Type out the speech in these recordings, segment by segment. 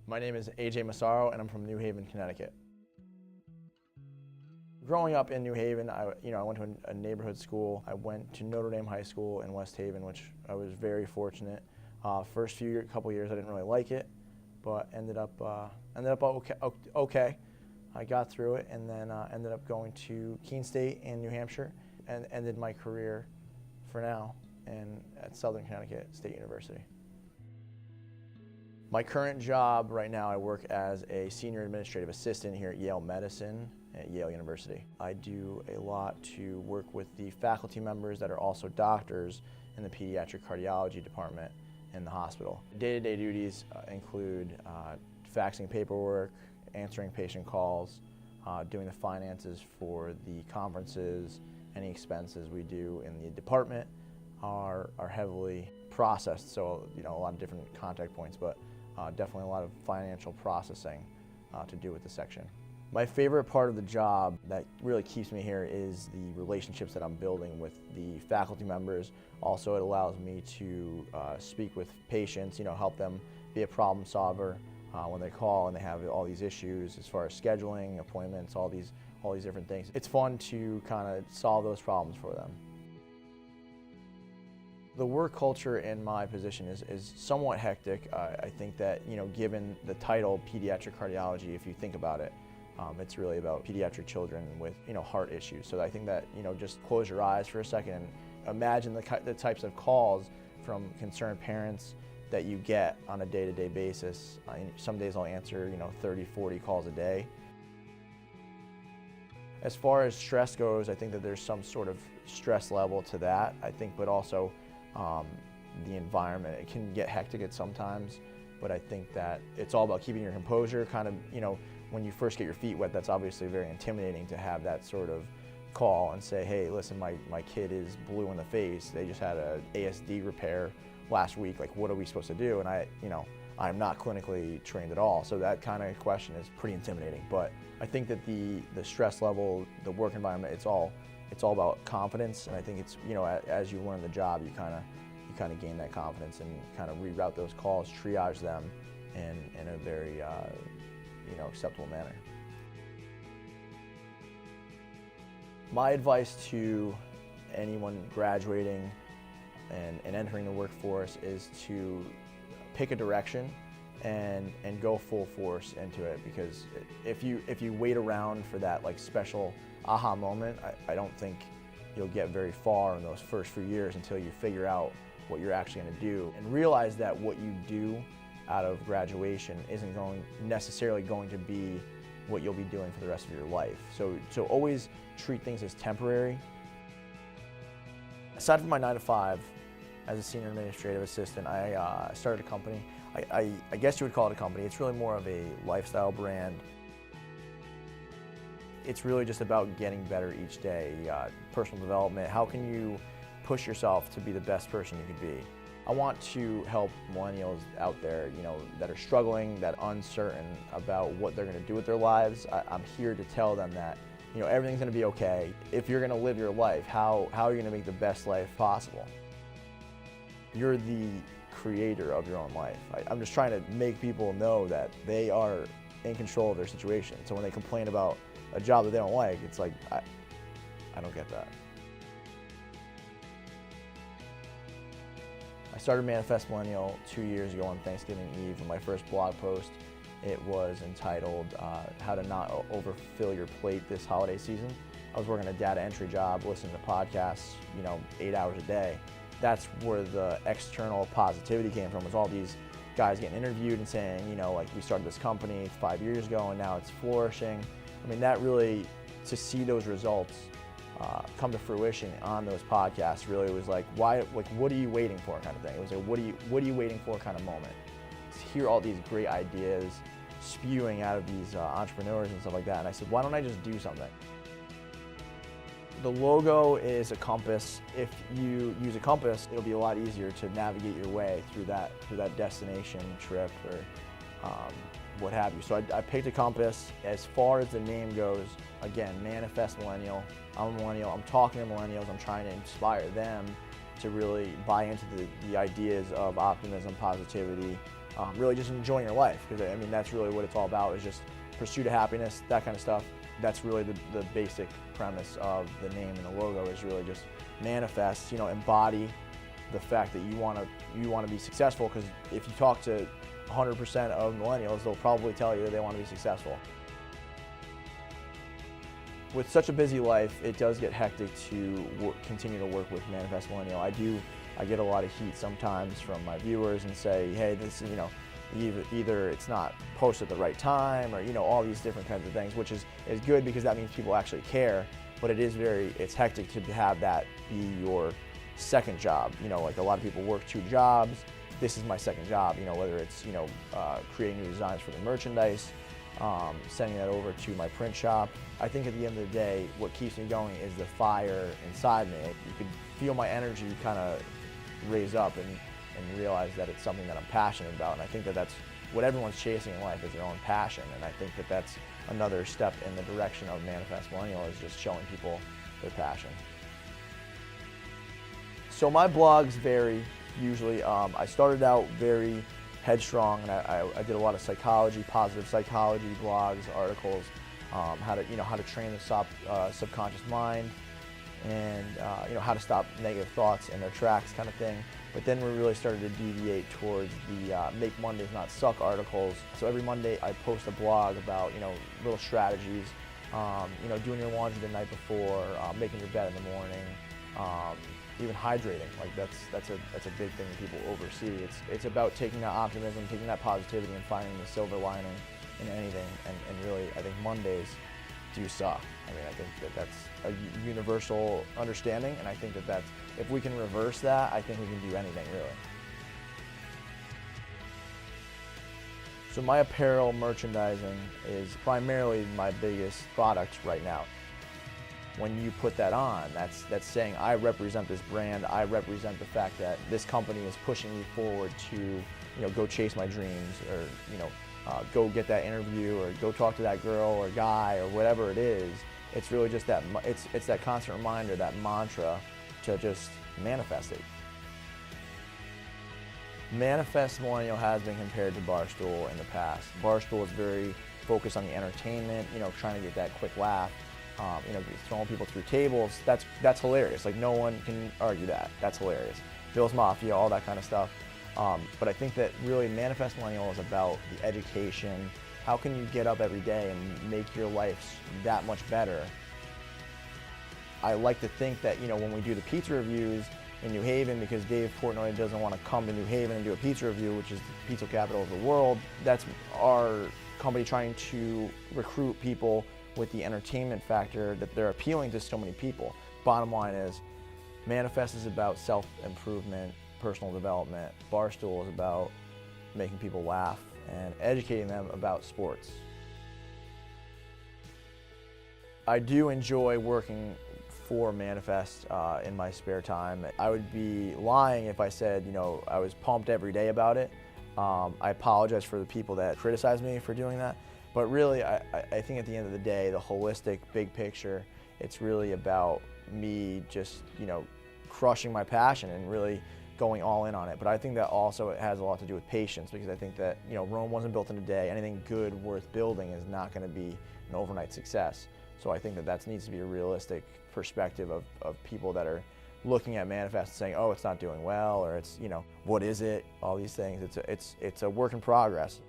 My name is AJ Massaro, and I'm from New Haven, Connecticut. Growing up in New Haven, I went to a neighborhood school. I went to Notre Dame High School in West Haven, which I was very fortunate. First couple years, I didn't really like it, but ended up okay. I got through it, and then ended up going to Keene State in New Hampshire, and ended my career, for now, at Southern Connecticut State University. My current job right now, I work as a senior administrative assistant here at Yale Medicine at Yale University. I do a lot to work with the faculty members that are also doctors in the pediatric cardiology department in the hospital. Day-to-day duties include faxing paperwork, answering patient calls, doing the finances for the conferences. Any expenses we do in the department are heavily processed, so a lot of different contact points, but definitely a lot of financial processing to do with the section. My favorite part of the job that really keeps me here is the relationships that I'm building with the faculty members. Also, it allows me to speak with patients, help them be a problem solver when they call and they have all these issues as far as scheduling, appointments, all these different things. It's fun to kind of solve those problems for them. The work culture in my position is somewhat hectic. I think that, given the title pediatric cardiology, if you think about it, it's really about pediatric children with, heart issues. So I think that, just close your eyes for a second and imagine the types of calls from concerned parents that you get on a day-to-day basis. Some days I'll answer, 30, 40 calls a day. As far as stress goes, I think that there's some sort of stress level to that, I think, but also the environment. It can get hectic at sometimes, but I think that it's all about keeping your composure. Kind of, when you first get your feet wet, that's obviously very intimidating to have that sort of call and say, hey, listen, my kid is blue in the face. They just had a ASD repair last week. Like, what are we supposed to do? And I'm not clinically trained at all, so that kind of question is pretty intimidating. But I think that the stress level, the work environment, it's all about confidence, and I think it's, as you learn the job, you kind of gain that confidence and kind of reroute those calls, triage them in a very acceptable manner. My advice to anyone graduating and entering the workforce is to pick a direction and go full force into it, because if you wait around for that special aha moment, I don't think you'll get very far in those first few years until you figure out what you're actually going to do and realize that what you do out of graduation isn't necessarily going to be what you'll be doing for the rest of your life. So always treat things as temporary. Aside from my 9-to-5 as a senior administrative assistant, I started a company. I guess you would call it a company. It's really more of a lifestyle brand. It's really just about getting better each day, personal development. How can you push yourself to be the best person you could be? I want to help millennials out there, that are struggling, that are uncertain about what they're going to do with their lives. I'm here to tell them that, everything's going to be okay. If you're going to live your life, how are you going to make the best life possible? You're the creator of your own life. I'm just trying to make people know that they are in control of their situation. So when they complain about a job that they don't like, it's like, I don't get that. I started Manifest Millennial 2 years ago on Thanksgiving Eve, and my first blog post, it was entitled, How to Not Overfill Your Plate This Holiday Season. I was working a data entry job, listening to podcasts, 8 hours a day. That's where the external positivity came from, was all these guys getting interviewed and saying, we started this company 5 years ago and now it's flourishing. I mean, that really, to see those results come to fruition on those podcasts, really was like, what are you waiting for kind of thing. It was like, what are you waiting for kind of moment. To hear all these great ideas spewing out of these entrepreneurs and stuff like that, and I said, why don't I just do something? The logo is a compass. If you use a compass, it'll be a lot easier to navigate your way through that destination trip or what have you. So I picked a compass. As far as the name goes, again, Manifest Millennial. I'm a millennial. I'm talking to millennials. I'm trying to inspire them to really buy into the ideas of optimism, positivity, really just enjoying your life, because I mean that's really what it's all about, is just pursuit of happiness, that kind of stuff. That's really the basic premise of the name and the logo, is really just manifest, embody the fact that you want to be successful, because if you talk to 100% of millennials, they'll probably tell you they want to be successful. With such a busy life, it does get hectic to continue to work with Manifest Millennial. I get a lot of heat sometimes from my viewers and say, hey, this, either it's not posted at the right time, or all these different kinds of things, which is good, because that means people actually care. But it's hectic to have that be your second job. Like a lot of people work 2 jobs. This is my second job, whether it's creating new designs for the merchandise, sending that over to my print shop. I think at the end of the day, what keeps me going is the fire inside me. You can feel my energy kind of raise up and realize that it's something that I'm passionate about. And I think that that's what everyone's chasing in life, is their own passion. And I think that that's another step in the direction of Manifest Millennial, is just showing people their passion. So my blogs vary usually. I started out very headstrong, and I did a lot of psychology, positive psychology blogs, articles, how to train the subconscious mind, and how to stop negative thoughts in their tracks, kind of thing. But then we really started to deviate towards the Make Mondays Not Suck articles. So every Monday I post a blog about little strategies, doing your laundry the night before, making your bed in the morning, even hydrating. Like that's a big thing that people oversee. It's about taking that optimism, taking that positivity, and finding the silver lining in anything. And really, I think Mondays do suck. I mean, I think that that's a universal understanding, and I think that if we can reverse that, I think we can do anything, really. So my apparel merchandising is primarily my biggest product right now. When you put that on, that's saying I represent this brand, I represent the fact that this company is pushing me forward to go chase my dreams, or go get that interview, or go talk to that girl or guy, or whatever it is. It's really just that, it's that constant reminder, that mantra, to just manifest it. Manifest Millennial has been compared to Barstool in the past. Barstool is very focused on the entertainment, trying to get that quick laugh, throwing people through tables. That's hilarious. Like, no one can argue that. That's hilarious. Bill's Mafia, all that kind of stuff. But I think that really Manifest Millennial is about the education. How can you get up every day and make your life that much better? I like to think that, when we do the pizza reviews in New Haven, because Dave Portnoy doesn't want to come to New Haven and do a pizza review, which is the pizza capital of the world, that's our company trying to recruit people with the entertainment factor, that they're appealing to so many people. Bottom line is, Manifest is about self-improvement, personal development. Barstool is about making people laugh and educating them about sports. I do enjoy working for Manifest in my spare time. I would be lying if I said, I was pumped every day about it. I apologize for the people that criticize me for doing that. But really, I think at the end of the day, the holistic, big picture, it's really about me just, crushing my passion and really going all in on it. But I think that also it has a lot to do with patience, because I think that, Rome wasn't built in a day. Anything good worth building is not going to be an overnight success. So I think that needs to be a realistic perspective of people that are looking at Manifest and saying, oh, it's not doing well, or it's, what is it? All these things. It's a work in progress.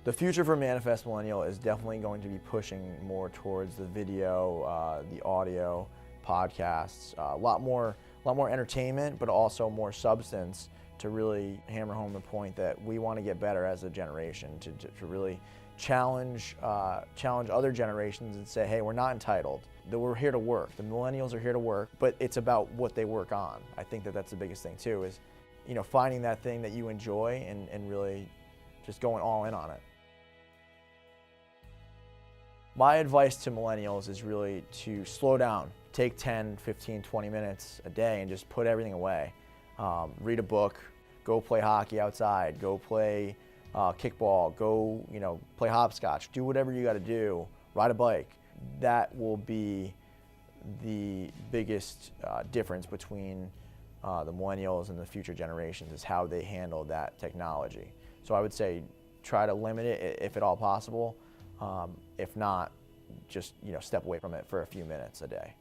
The future for Manifest Millennial is definitely going to be pushing more towards the video, the audio, podcasts, a lot more entertainment, but also more substance, to really hammer home the point that we want to get better as a generation, to really challenge other generations and say, hey, we're not entitled, that we're here to work. The millennials are here to work, but it's about what they work on. I think that that's the biggest thing too, is finding that thing that you enjoy and really just going all in on it. My advice to millennials is really to slow down. Take 10, 15, 20 minutes a day and just put everything away. Read a book, go play hockey outside, go play kickball, go play hopscotch, do whatever you got to do, ride a bike. That will be the biggest difference between the millennials and the future generations is how they handle that technology. So I would say try to limit it if at all possible. If not, just step away from it for a few minutes a day.